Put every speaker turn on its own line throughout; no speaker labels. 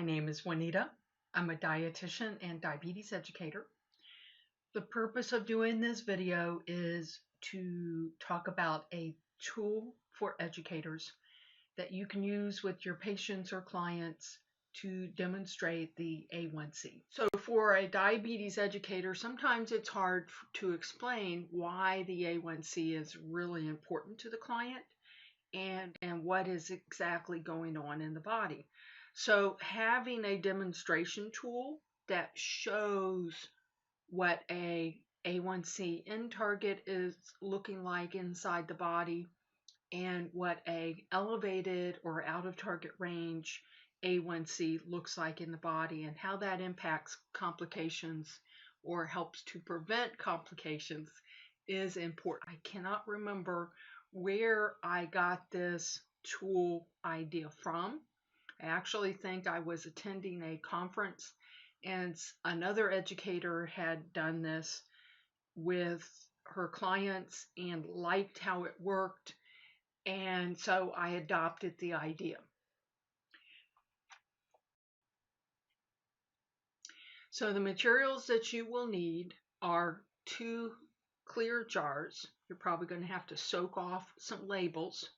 My name is Juanita. I'm a dietitian and diabetes educator. The purpose of doing this video is to talk about a tool for educators that you can use with your patients or clients to demonstrate the A1C. So for a diabetes educator, sometimes it's hard to explain why the A1C is really important to the client and what is exactly going on in the body. So having a demonstration tool that shows what a A1C in target is looking like inside the body and what a elevated or out of target range A1C looks like in the body and how that impacts complications or helps to prevent complications is important. I cannot remember where I got this tool idea from. I actually think I was attending a conference and another educator had done this with her clients and liked how it worked, and so I adopted the idea. So the materials that you will need are 2 clear jars. You're probably going to have to soak off some labels.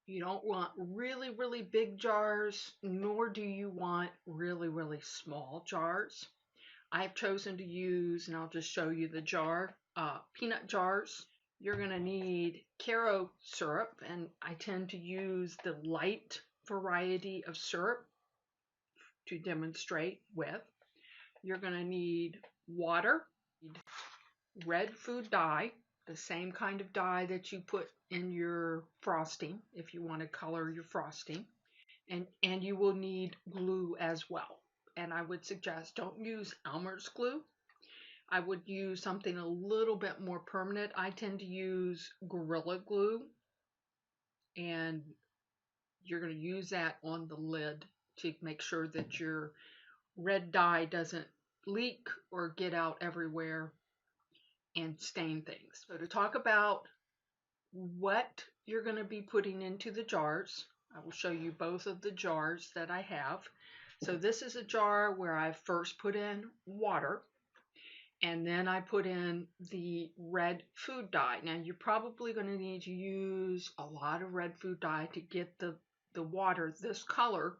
You don't want really big jars, nor do you want really small jars. I've chosen to use, and I'll just show you the jar, peanut jars. You're going to need Caro syrup, and I tend to use the light variety of syrup to demonstrate with. You're going to need water, red food dye, the same kind of dye that you put in your frosting if you want to color your frosting, and you will need glue as well. And I would suggest don't use Elmer's glue. I would use something a little bit more permanent. I tend to use Gorilla Glue, and you're going to use that on the lid to make sure that your red dye doesn't leak or get out everywhere and stain things. So to talk about what you're going to be putting into the jars, I will show you both of the jars that I have. So this is a jar where I first put in water, and then I put in the red food dye. Now you're probably going to need to use a lot of red food dye to get the water this color,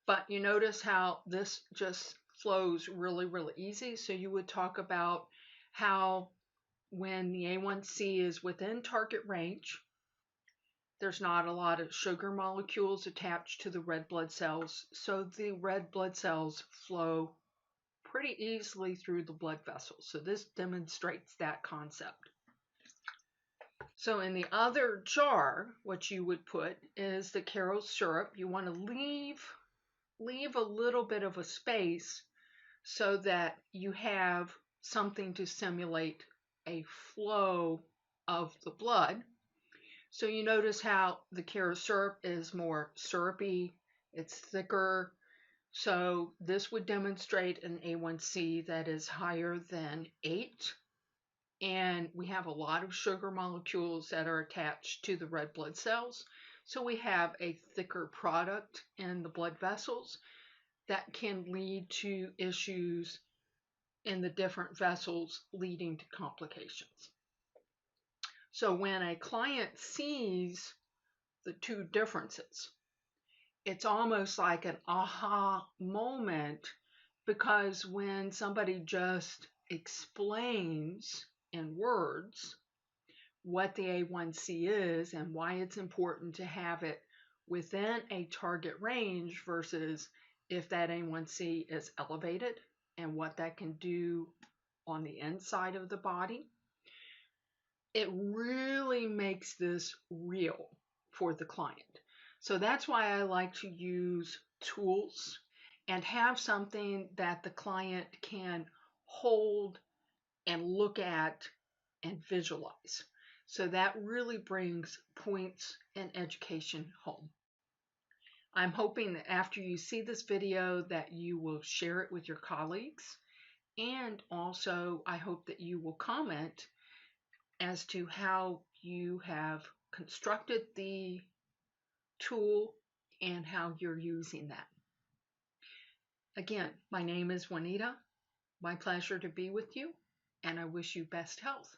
but you notice how this just flows really easy. So you would talk about how when the A1C is within target range, there's not a lot of sugar molecules attached to the red blood cells, so the red blood cells flow pretty easily through the blood vessels. So this demonstrates that concept. So in the other jar, what you would put is the Caro syrup. You want to leave a little bit of a space so that you have something to simulate a flow of the blood. So you notice how the Caro syrup is more syrupy, it's thicker. So this would demonstrate an A1C that is higher than 8. And we have a lot of sugar molecules that are attached to the red blood cells. So we have a thicker product in the blood vessels that can lead to issues in the different vessels leading to complications. So when a client sees the two differences, it's almost like an aha moment, because when somebody just explains in words what the A1C is and why it's important to have it within a target range versus if that A1C is elevated and what that can do on the inside of the body, it really makes this real for the client. So that's why I like to use tools and have something that the client can hold and look at and visualize. So that really brings points and education home. I'm hoping that after you see this video that you will share it with your colleagues, and also I hope that you will comment as to how you have constructed the tool and how you're using that. Again, my name is Juanita. My pleasure to be with you, and I wish you best health.